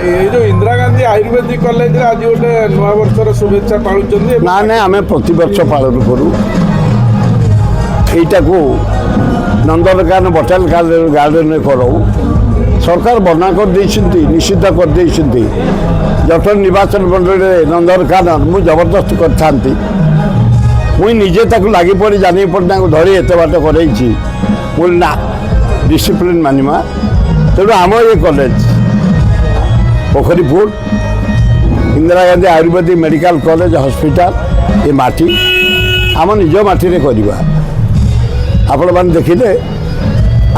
ये जो इंदिरा गांधी आयुर्वेदिक कॉलेज आज गोटे नुआ वर्षर शुभेच्छा पालुंट ना ना आम प्रति वर्ष पालन करूँ यहीटा को नंदनकान बटाल गार्डन कराऊ सरकार बना कर निषिद्ध कर जटन निर्वाचन मंडल नंदनकान मुझे जबरदस्त करती मुई निजे ताकू लगी पड़ी जानी पड़ना धरी एत बाट कर ना डिसिप्लिन मानिमा तेणु आम ये college Pokharipur Indira Gandhi ayurvedic medical college hospital ये माटी आम निज माटी करवा आपण मैंने देखिले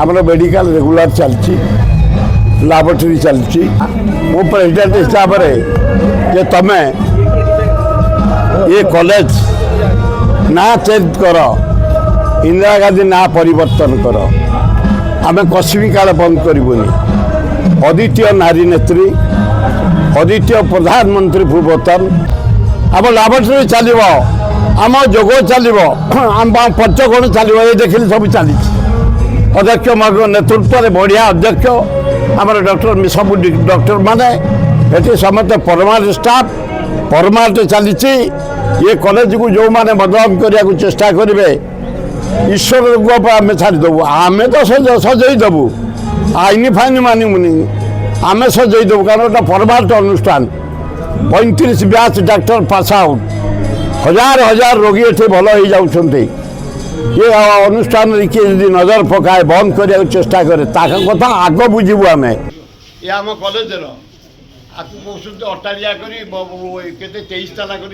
आमर मेडिकल रेगुलर चलती लैबोरेटरी चलती मो प्रेसिडेंट हिसाब से तमें ये कॉलेज ना चेंज कर इंदिरा गांधी ना परिवर्तन कर आम कसिबी काल बंद करूनी अद्वितीय नारी नेत्री अद्वितीय प्रधानमंत्री पूर्वतन आम लैबोरेटरी चलो आम जोग चलो आम पंचकोण चलो ये देखिए सब चली अध्यक्ष नेतृत्व में बढ़िया अध्यक्ष आम डॉक्टर सब डॉक्टर माने ये समस्त परमानेंट स्टाफ परमानेंट चली ये कॉलेज को जो मैंने बदनाम करने को चेष्टा करेंगे ईश्वर आम छाड़देबू आम तो सजेदेबू आईन फाइन मानमुनि आम सजेदेबू कारण गोटे परमानेंट अनुष्ठान 35 बैच डॉक्टर पास आउट हजार हजार रोगी ये भल हो जाते ये अनुष्ठान किए नजर पकाए बंद करने चेष्टा करे कथा आग बुझू आम ये आम कॉलेज आपको कौन अटारिया कर 23 ताला कर